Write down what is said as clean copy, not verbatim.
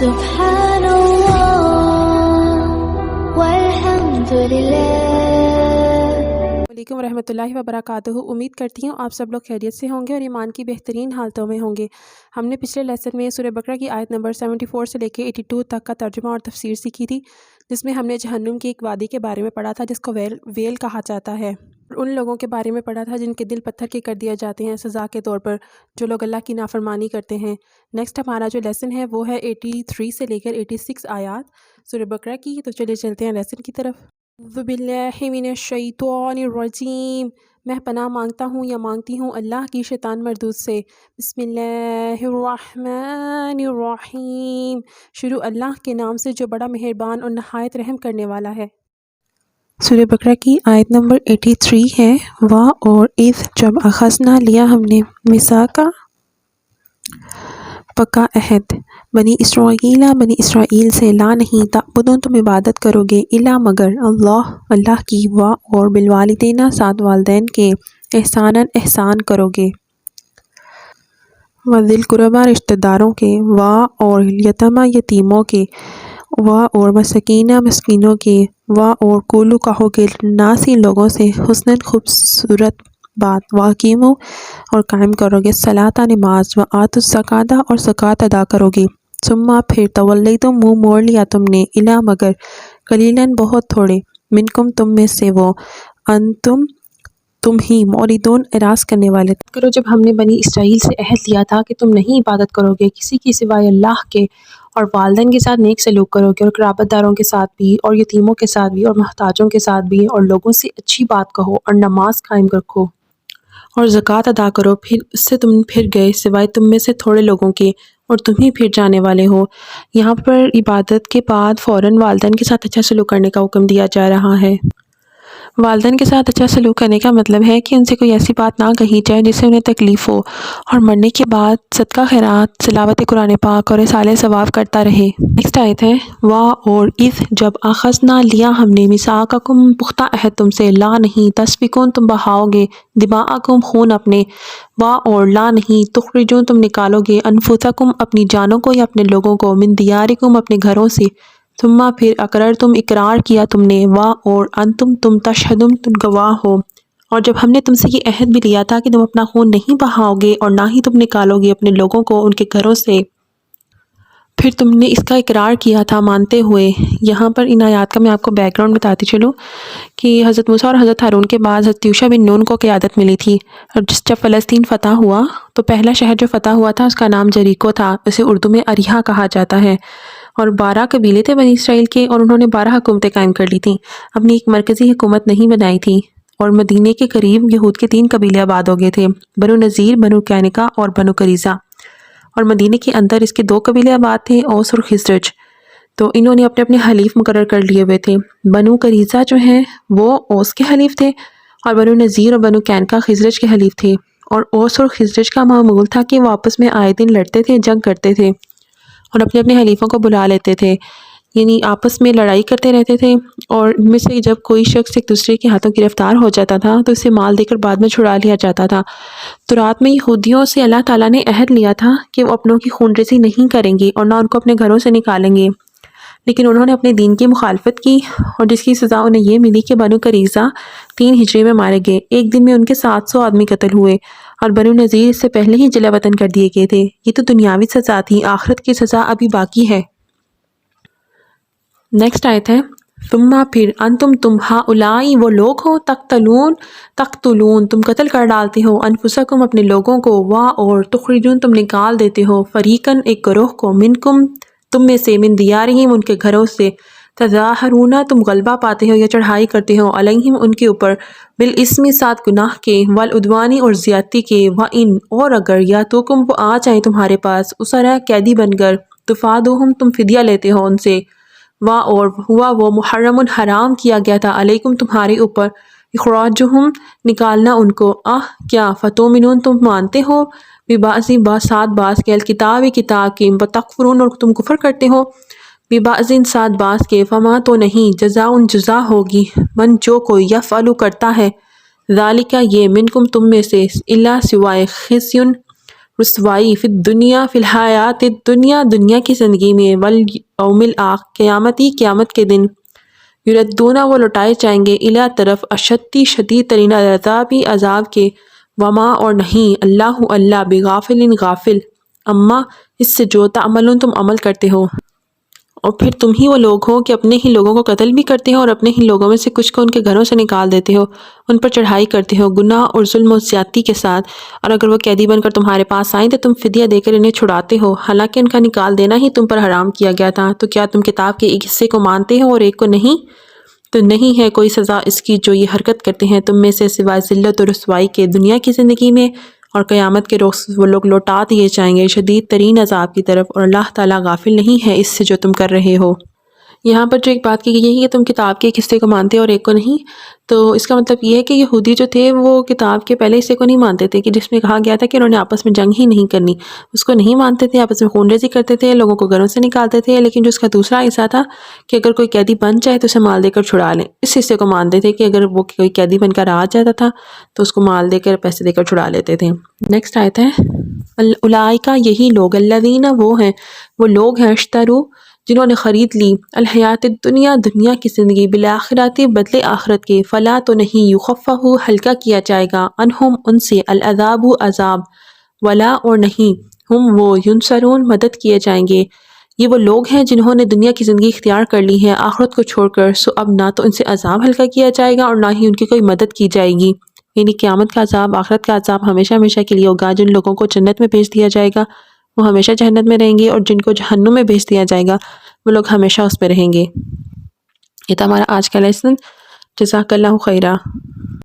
سبحان اللہ والحمد للہ۔ علیکم ورحمۃ اللہ وبرکاتہ۔ امید کرتی ہوں آپ سب لوگ خیریت سے ہوں گے اور ایمان کی بہترین حالتوں میں ہوں گے۔ ہم نے پچھلے لیسن میں سورہ بقرہ کی آیت نمبر 74 سے لے کے 82 تک کا ترجمہ اور تفسیر سیکھی تھی، جس میں ہم نے جہنم کی ایک وادی کے بارے میں پڑھا تھا جس کو ویل کہا جاتا ہے، اور ان لوگوں کے بارے میں پڑھا تھا جن کے دل پتھر کے کر دیا جاتے ہیں سزا کے طور پر، جو لوگ اللہ کی نافرمانی کرتے ہیں۔ نیکسٹ ہمارا جو لیسن ہے وہ ہے 83 سے لے کر 86 آیات سورہ بقرہ کی۔ تو چلے چلتے ہیں لیسن کی طرف۔ اعوذ باللہ من الشیطان الرجیم، میں پناہ مانگتا ہوں یا مانگتی ہوں اللہ کی شیطان مردود سے۔ بسم اللہ الرحمن الرحیم، شروع اللہ کے نام سے جو بڑا مہربان اور نہایت رحم کرنے والا ہے۔ سورہ بقرہ کی آیت نمبر 83 ہے، وا اور اذ جب اخذنا لیا ہم نے میثاقا پکا عہد بنی اسرائیل سے، لا نہیں تعبدون تم عبادت کرو گے، الا مگر اللہ کی، وا اور بالوالدین ساتھ والدین کے، احسان کرو گے، وذی القربیٰ رشتہ داروں کے، وا اور یتیمہ یتیموں کے، وا اور مسکینوں کے، وا اور قولوا کہو گے للناس لوگوں سے، حسناً خوبصورت بات، واقیموا اور قائم کرو گے الصلاۃ نماز، وآتوا الزکوٰۃ اور زکوٰۃ ادا کرو گے، ثم پھر تولیتم منہ موڑ لیا تم نے، الا مگر قلیلاً بہت تھوڑے، منکم تم میں سے، وہ انتم تم ہی معرضون اعراض کرنے والے کرو۔ جب ہم نے بنی اسرائیل سے عہد لیا تھا کہ تم نہیں عبادت کرو گے کسی کی سوائے اللہ کے، اور والدین کے ساتھ نیک سلوک کرو گے، اور قرابت داروں کے ساتھ بھی، اور یتیموں کے ساتھ بھی، اور محتاجوں کے ساتھ بھی، اور لوگوں سے اچھی بات کہو، اور نماز قائم رکھو، اور زکوٰۃ ادا کرو، پھر اس سے تم پھر گئے سوائے تم میں سے تھوڑے لوگوں کے، اور تم ہی پھر جانے والے ہو۔ یہاں پر عبادت کے بعد فوراً والدین کے ساتھ اچھا سلوک کرنے کا حکم دیا جا رہا ہے۔ والدین کے ساتھ اچھا سلوک کرنے کا مطلب ہے کہ ان سے کوئی ایسی بات نہ کہی جائے جس سے انہیں تکلیف ہو، اور مرنے کے بعد صدقہ خیرات، تلاوت قرآن پاک اور اصالہ ثواب کرتا رہے۔ نیکسٹ آیت ہے، وا اور اذ جب اخذنا لیا ہم نے میثاقکم پختہ عہد تم سے، لا نہیں تسفکون تم بہاؤ گے دماءکم خون اپنے، وا اور لا نہیں تخرجون تم نکالو گے انفسکم اپنی جانوں کو یا اپنے لوگوں کو، من دیارکم اپنے گھروں سے، ثم پھر اقررتم اقرار کیا تم نے، وا اور انتم تم تشہدون تم گواہ ہو، اور جب ہم نے تم سے یہ عہد بھی لیا تھا کہ تم اپنا خون نہیں بہاؤ گے اور نہ ہی تم نکالو گے اپنے لوگوں کو ان کے گھروں سے، پھر تم نے اس کا اقرار کیا تھا مانتے ہوئے۔ یہاں پر ان آیات کا میں آپ کو بیک گراؤنڈ بتاتی چلوں کہ حضرت موسیٰ اور حضرت ہارون کے بعد حضرت یوشع بن نون کو قیادت ملی تھی، اور جب فلسطین فتح ہوا تو پہلا شہر جو فتح ہوا تھا اس کا نام جریکو تھا، اسے اردو میں اریحہ کہا جاتا ہے، اور 12 قبیلے تھے بنی اسرائیل کے، اور انہوں نے 12 حکومتیں قائم کر لی تھیں، اپنی ایک مرکزی حکومت نہیں بنائی تھی، اور مدینے کے قریب یہود کے 3 قبیلے آباد ہو گئے تھے، بنو نذیر، بنو قینقاع اور بنو قریظہ، اور مدینے کے اندر اس کے 2 قبیلے آباد تھے، اوس اور خزرج، تو انہوں نے اپنے اپنے حلیف مقرر کر لیے ہوئے تھے۔ بنو قریظہ جو ہیں وہ اوس کے حلیف تھے، اور بنو نذیر اور بنو قینقاع خزرج کے حلیف تھے، اور اوس اور خزرج کا معمول تھا کہ وہ آپس میں آئے دن لڑتے تھے، جنگ کرتے تھے، اور اپنے اپنے حلیفوں کو بلا لیتے تھے، یعنی آپس میں لڑائی کرتے رہتے تھے، اور ان میں سے جب کوئی شخص ایک دوسرے کے ہاتھوں گرفتار ہو جاتا تھا تو اسے مال دے کر بعد میں چھڑا لیا جاتا تھا۔ تو رات میں یہودیوں سے اللہ تعالیٰ نے عہد لیا تھا کہ وہ اپنوں کی خون ریزی نہیں کریں گے اور نہ ان کو اپنے گھروں سے نکالیں گے، لیکن انہوں نے اپنے دین کی مخالفت کی، اور جس کی سزا انہیں یہ ملی کہ بنو قریظہ 3 ہجری میں مارے گئے، ایک دن میں ان کے 700 آدمی قتل ہوئے، اور بنو نذیر اس سے پہلے ہی جلا وطن کر دیے گئے تھے۔ یہ تو دنیاوی سزا تھی، آخرت کی سزا ابھی باقی ہے۔ نیکسٹ آیت ہے، ثم پھر انتم تم ہؤلائی وہ لوگ ہو تقتلون تم قتل کر ڈالتے ہو انفسکم اپنے لوگوں کو، وا اور تخرجون تم نکال دیتے ہو فریقاً ایک گروہ کو، منکم تم میں سے، من دیارہم ان کے گھروں سے، تظاہرون تم غلبہ پاتے ہو یا چڑھائی کرتے ہو، علیہم ان کے اوپر، بالاسم ساتھ گناہ کے، والعدوان اور زیادتی کے، وان اور اگر یاتوکم وہ آ جائیں تمہارے پاس، اسرا قیدی بن کر، تفادوہم تم فدیہ لیتے ہو ان سے، وا اور ہوا وہ محرم حرام کیا گیا تھا، علیکم تمہارے اوپر، اخراجہم نکالنا ان کو، کیا فتؤمنون تم مانتے ہو، ببعض ساتھ بعض کے، الکتاب کتاب کی، وتکفرون اور تم کفر کرتے ہو، ببعض ساتھ بعض کے، فما تو نہیں، جزاء جزا ہوگی، من جو کوئی یفعل کرتا ہے، ذالک یہ، منکم تم میں سے، الا سوائے، خزی رسوائی فی الدنیا فی الحیات الدنیا دنیا کی زندگی میں، والیوم الآخر قیامت کے دن، یردون وہ لوٹائے جائیں گے الی طرف اشدی شدید ترین عذابی عذاب کے، وما اور نہیں اللہ بغافل غافل اما اس سے جو تعملون تم عمل کرتے ہو۔ اور پھر تم ہی وہ لوگ ہو کہ اپنے ہی لوگوں کو قتل بھی کرتے ہو اور اپنے ہی لوگوں میں سے کچھ کو ان کے گھروں سے نکال دیتے ہو، ان پر چڑھائی کرتے ہو گناہ اور ظلم و زیادتی کے ساتھ، اور اگر وہ قیدی بن کر تمہارے پاس آئیں تو تم فدیہ دے کر انہیں چھڑاتے ہو، حالانکہ ان کا نکال دینا ہی تم پر حرام کیا گیا تھا۔ تو کیا تم کتاب کے ایک حصے کو مانتے ہو اور ایک کو نہیں؟ تو نہیں ہے کوئی سزا اس کی جو یہ حرکت کرتے ہیں تم میں سے سوائے ذلت و رسوائی کے دنیا کی زندگی میں، اور قیامت کے روز وہ لوگ لوٹا دیے جائیں گے شدید ترین عذاب کی طرف، اور اللہ تعالیٰ غافل نہیں ہے اس سے جو تم کر رہے ہو۔ یہاں پر جو ایک بات کی گئی ہے کہ تم کتاب کے ایک حصے کو مانتے اور ایک کو نہیں، تو اس کا مطلب یہ ہے کہ یہودی جو تھے وہ کتاب کے پہلے حصے کو نہیں مانتے تھے، کہ جس میں کہا گیا تھا کہ انہوں نے آپس میں جنگ ہی نہیں کرنی، اس کو نہیں مانتے تھے، آپس میں خون ریزی کرتے تھے، لوگوں کو گھروں سے نکالتے تھے۔ لیکن جو اس کا دوسرا حصہ تھا کہ اگر کوئی قیدی بن جائے تو اسے مال دے کر چھڑا لیں، اس حصے کو مانتے تھے کہ اگر وہ کوئی قیدی بن کر آ جاتا تھا تو اس کو مال دے کر پیسے دے کر چھڑا لیتے تھے۔ نیکسٹ آیت ہے اولئک یہی لوگ، الذین وہ ہیں، وہ لوگ ہیں اشتروا جنہوں نے خرید لی الحیات الدنیا دنیا کی زندگی بالآخرت بدلے آخرت کے، فلا تو نہیں یخفف ہلکا کیا جائے گا عنہم ان سے العذاب عذاب، ولا اور نہیں ہم وہ ینصرون مدد کیے جائیں گے۔ یہ وہ لوگ ہیں جنہوں نے دنیا کی زندگی اختیار کر لی ہے آخرت کو چھوڑ کر، سو اب نہ تو ان سے عذاب ہلکا کیا جائے گا اور نہ ہی ان کی کوئی مدد کی جائے گی۔ یعنی قیامت کا عذاب، آخرت کا عذاب ہمیشہ ہمیشہ کے لیے ہوگا۔ جن لوگوں کو جنت میں بھیج دیا جائے گا وہ ہمیشہ جنت میں رہیں گے، اور جن کو جہنم میں بھیج دیا جائے گا وہ لوگ ہمیشہ اس میں رہیں گے۔ یہ تھا ہمارا آج کا لیسن۔ جزاک اللہ خیرہ۔